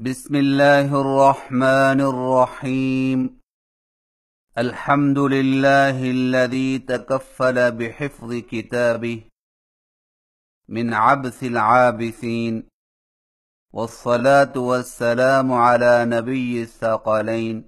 بسم الله الرحمن الرحيم. الحمد لله الذي تكفل بحفظ كتابه من عبث العابثين، والصلاة والسلام على نبي الثقلين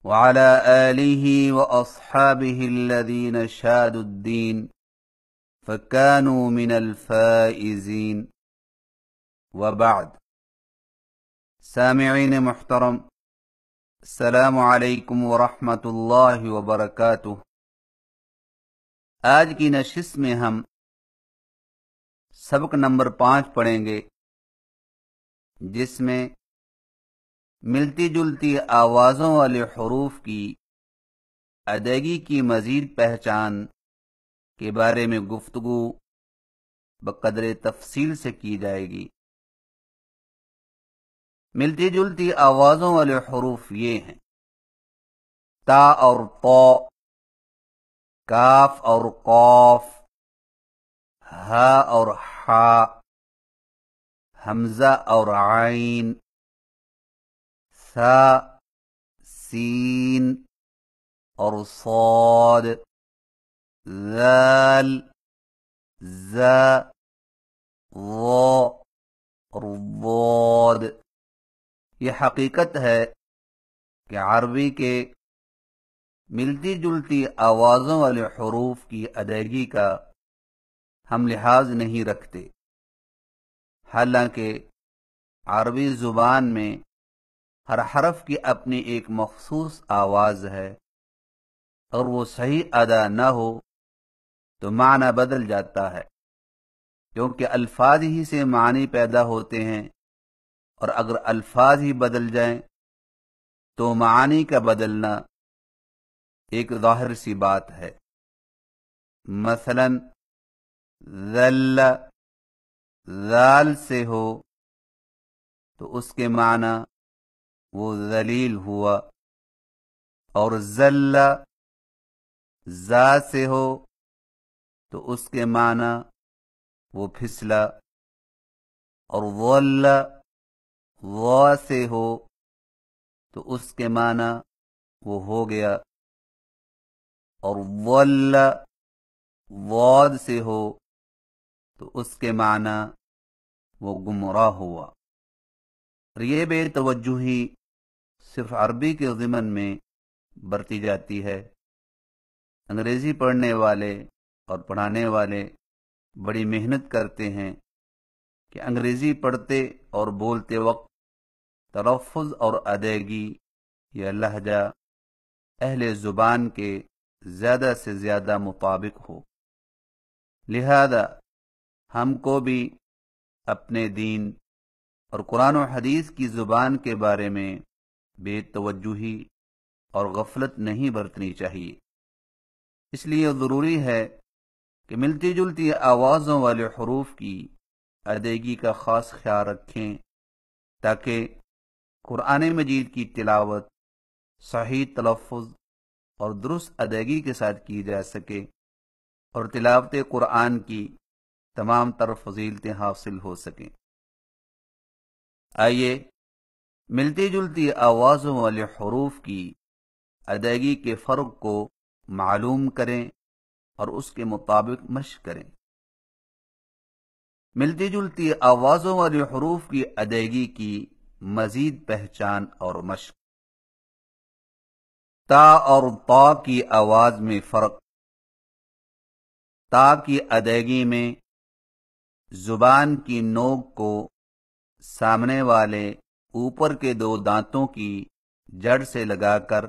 وعلى آله وأصحابه الذين شادوا الدين فكانوا من الفائزين، وبعد. سامعین محترم، السلام علیکم ورحمۃ اللہ وبرکاتہ۔ آج کی نشست میں ہم سبق نمبر 5 پڑھیں گے، جس میں ملتی جلتی آوازوں والے حروف کی ادائیگی کی مزید پہچان کے بارے میں گفتگو بقدر تفصیل سے کی جائے گی۔ ملتی جلتی آوازوں والے حروف یہ ہیں: تا اور طا، کاف اور قاف، ہا اور حا، حمزہ اور عین، ثا، سین اور صاد، ذال، زا، ظا اور ضاد۔ یہ حقیقت ہے کہ عربی کے ملتی جلتی آوازوں والے حروف کی ادائیگی کا ہم لحاظ نہیں رکھتے، حالانکہ عربی زبان میں ہر حرف کی اپنی ایک مخصوص آواز ہے، اور وہ صحیح ادا نہ ہو تو معنی بدل جاتا ہے، کیونکہ الفاظ ہی سے معنی پیدا ہوتے ہیں، اور اگر الفاظ ہی بدل جائیں تو معانی کا بدلنا ایک ظاہر سی بات ہے۔ مثلا ذل ذال سے ہو تو اس کے معنی وہ ذلیل ہوا، اور ذل زا سے ہو تو اس کے معنی وہ پھسلا، اور ظل وا سے ہو تو اس کے معنی وہ ہو گیا، اور ضل ضاد سے ہو تو اس کے معنی وہ گمراہ ہوا۔ اور یہ بے توجہی صرف عربی کے ضمن میں برتی جاتی ہے۔ انگریزی پڑھنے والے اور پڑھانے والے بڑی محنت کرتے ہیں کہ انگریزی پڑھتے اور بولتے وقت تلفظ اور ادائیگی یا لہجہ اہل زبان کے زیادہ سے زیادہ مطابق ہو۔ لہذا ہم کو بھی اپنے دین اور قرآن و حدیث کی زبان کے بارے میں بے توجہی اور غفلت نہیں برتنی چاہیے۔ اس لیے ضروری ہے کہ ملتی جلتی آوازوں والے حروف کی ادائیگی کا خاص خیال رکھیں، تاکہ قرآن مجید کی تلاوت صحیح تلفظ اور درست ادائیگی کے ساتھ کی جا سکے، اور تلاوت قرآن کی تمام تر فضیلتیں حاصل ہو سکیں۔ آئیے ملتی جلتی آوازوں والے حروف کی ادائیگی کے فرق کو معلوم کریں اور اس کے مطابق مشق کریں۔ ملتی جلتی آوازوں والے حروف کی ادائیگی کی مزید پہچان اور مشق۔ تا اور طا کی آواز میں فرق۔ تا کی ادائیگی میں زبان کی نوک کو سامنے والے اوپر کے 2 دانتوں کی جڑ سے لگا کر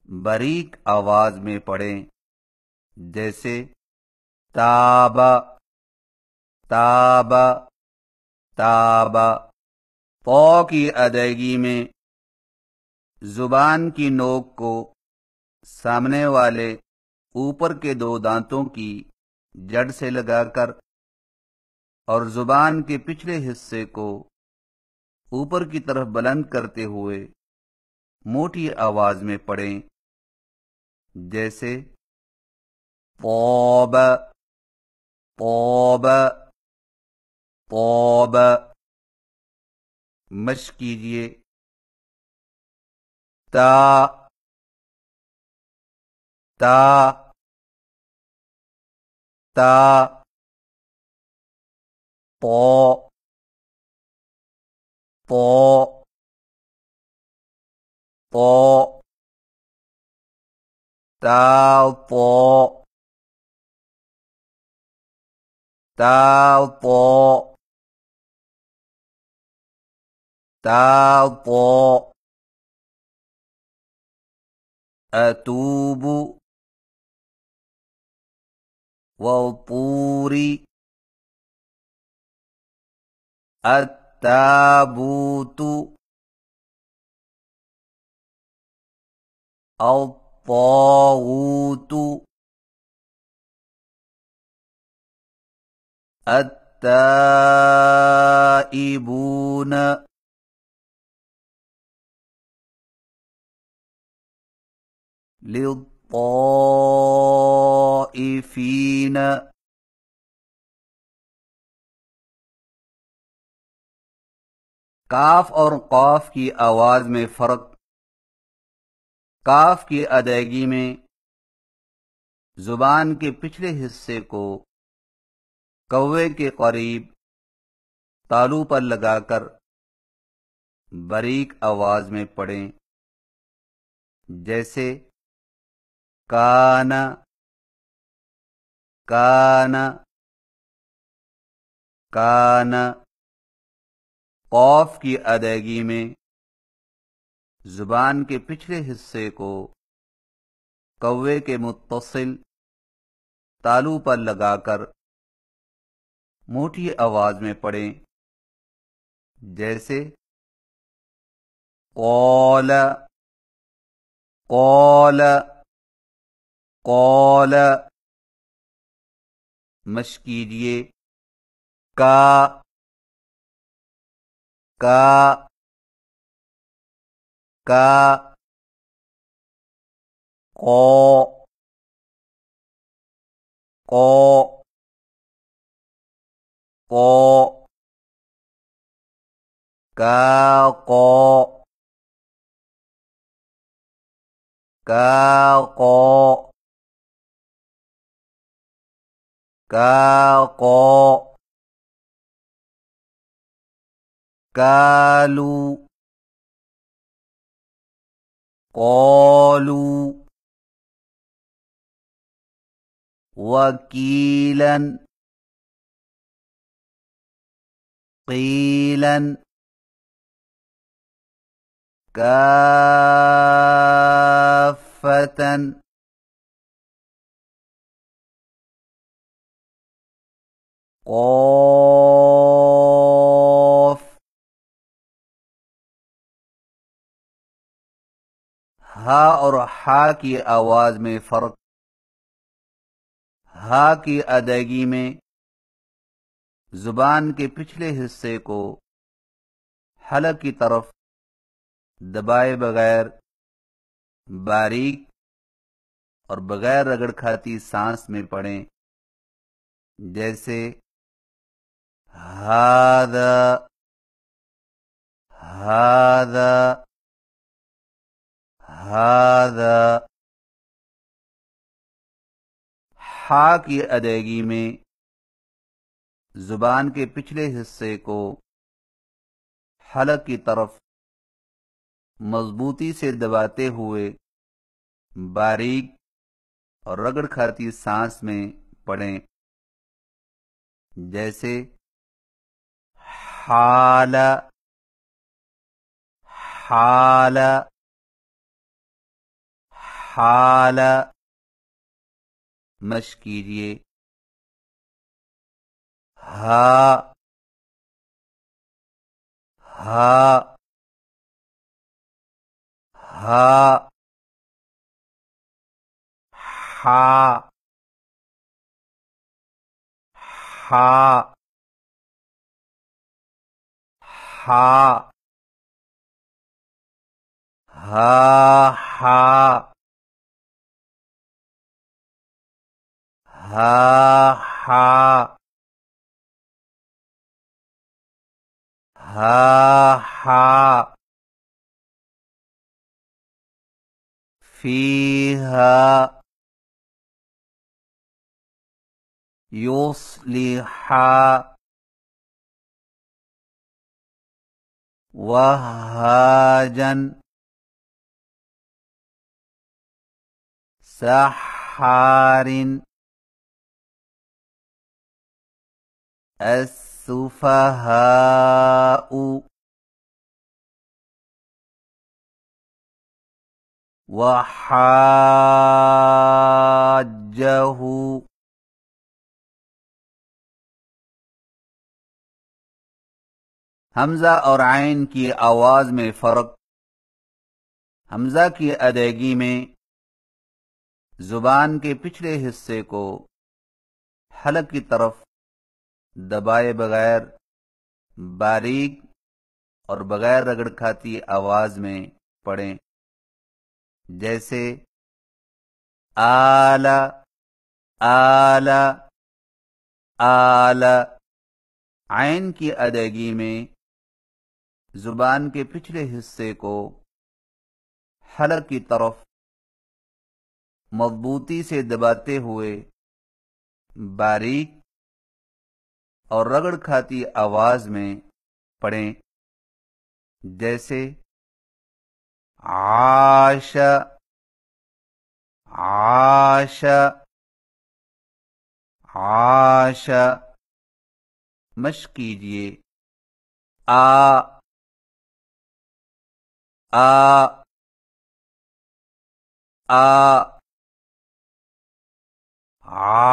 باریک آواز میں پڑھیں، جیسے تابا تابا تابا۔ طا کی ادائیگی میں زبان کی نوک کو سامنے والے اوپر کے 2 دانتوں کی جڑ سے لگا کر اور زبان کے پچھلے حصے کو اوپر کی طرف بلند کرتے ہوئے موٹی آواز میں پڑھیں، جیسے طاب طاب طاب۔ مشق کیجیے. تا تا تا طو طو طو تا طو تا طو تا طو أتوب والطور التابوت الطاغوت التائبون للطائفين کاف اور قاف کی آواز میں فرق. کاف کی ادائیگی میں زبان کے پچھلے حصے کو کوے کے قریب تالو پر لگا کر باریک آواز میں پڑھیں، جیسے کانا کانا کانا. قاف کی ادائیگی میں زبان کے پچھلے حصے کو کوے کے متصل تالو پر لگا کر موٹی آواز میں پڑھیں، جیسے قول قول قول. مشق کیجیے. کا کا کا قو قو قو کا قو کا قو کا قو کالو قالوا وكيلا قيلا كافة قاف. ہا اور ہا کی آواز میں فرق. ہا کی ادائیگی میں زبان کے پچھلے حصے کو حلق کی طرف دبائے بغیر باریک اور بغیر رگڑ کھاتی سانس میں پڑھیں، جیسے ہذا ہذا ہذا. ہا کی ادائیگی میں زبان کے پچھلے حصے کو حلق کی طرف مضبوطی سے دباتے ہوئے باریک اور رگڑ کھاتی سانس میں پڑھیں، جیسے حال حال حال. مشق کیجیے. ہا ہا ہا ہا ہا ہا ہا ہا ہا ہا ها حا فيها يصلح وهاجا سحار السفهاء وحاجه حمزہ اور عین کی آواز میں فرق۔ حمزہ کی ادائیگی میں زبان کے پچھلے حصے کو حلق کی طرف دبائے بغیر باریک اور بغیر رگڑ کھاتی آواز میں پڑھیں، جیسے آلا آلا آلا۔ عین کی ادائیگی میں زبان کے پچھلے حصے کو حلق کی طرف مضبوطی سے دباتے ہوئے باریک اور رگڑ کھاتی آواز میں پڑھیں، جیسے عاش عاش عاش۔ مشق کیجئے۔ آ آ آ عا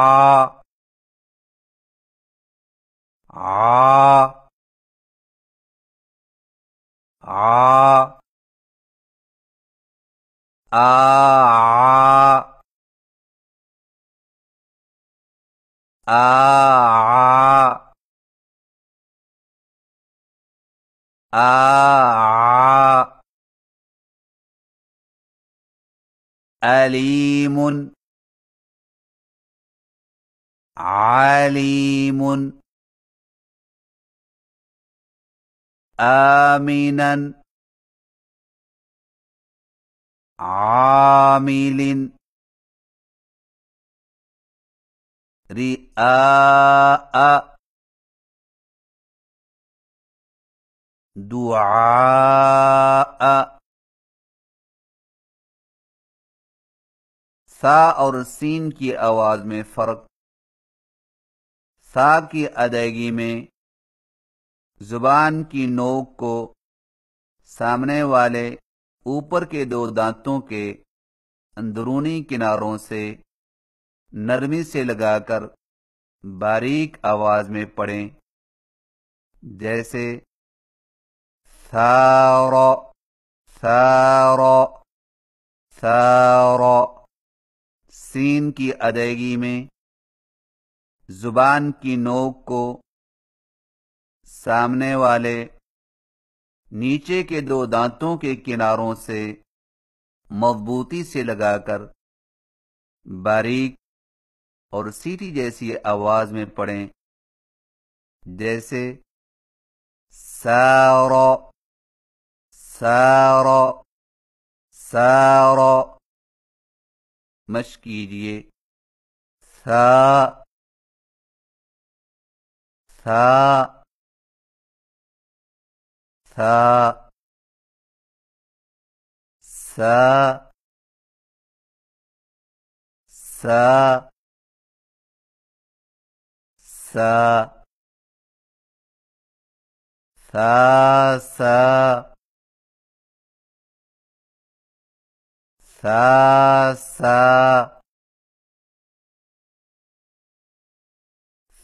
عا عا آ علیم علیم آمنا عامل رئاء دعاء۔ سا اور سین کی آواز میں فرق۔ سا کی ادائیگی میں زبان کی نوک کو سامنے والے اوپر کے دو دانتوں کے اندرونی کناروں سے نرمی سے لگا کر باریک آواز میں پڑھیں، جیسے ثار ثار ثار۔ سین کی ادائیگی میں زبان کی نوک کو سامنے والے نیچے کے دو دانتوں کے کناروں سے مضبوطی سے لگا کر باریک اور سیٹی جیسی آواز میں پڑھیں، جیسے سار سار سار۔ مشق کیجئے۔ ثا ثا ثا سا سا سا سا سا سا سا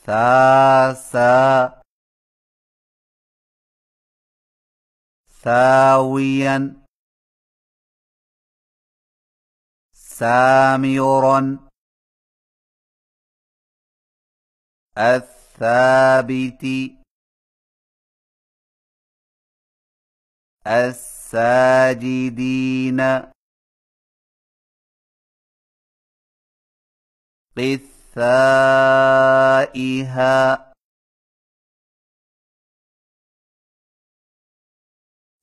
سا سا ساويا سامرا الثابت الساجدين قثائها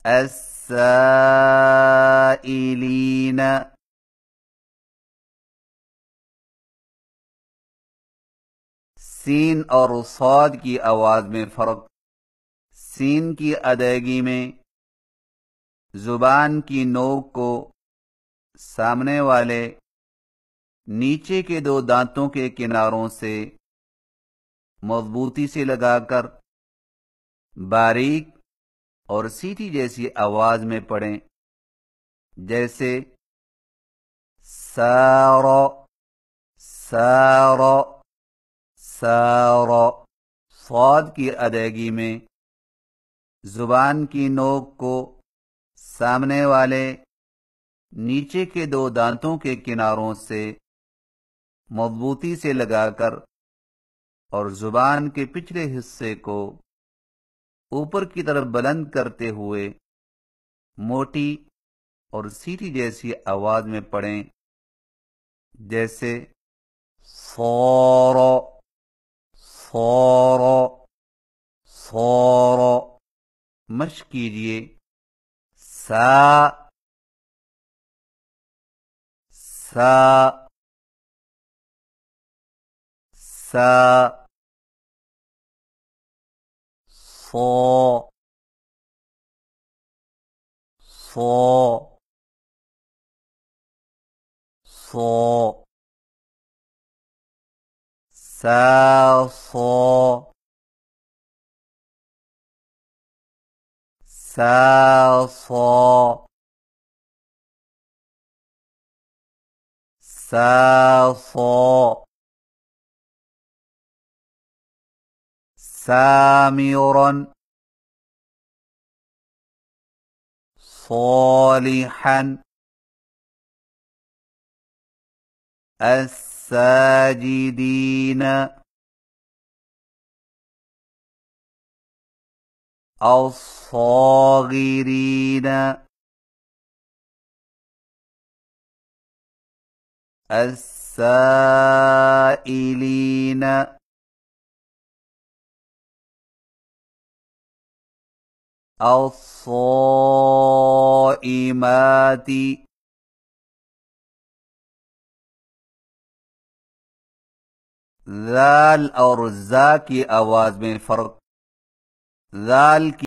السائلین. سین اور صاد کی آواز میں فرق. سین کی ادائیگی میں زبان کی نوک کو سامنے والے نیچے کے دو دانتوں کے کناروں سے مضبوطی سے لگا کر باریک اور سیٹی جیسی آواز میں پڑھیں، جیسے سار سار سار. صاد کی ادائیگی میں زبان کی نوک کو سامنے والے نیچے کے دو دانتوں کے کناروں سے مضبوطی سے لگا کر اور زبان کے پچھلے حصے کو اوپر کی طرف بلند کرتے ہوئے موٹی اور سیٹی جیسی آواز میں پڑھیں، جیسے صور صور صور. مشق کیجئے. سا سا سا. صو صو صو. سا صو سا صو سا صو. سامرا صالحا. الساجدين الصاغرين السائلين الصائمات. ذال اور زا کی آواز میں فرق. ذال کی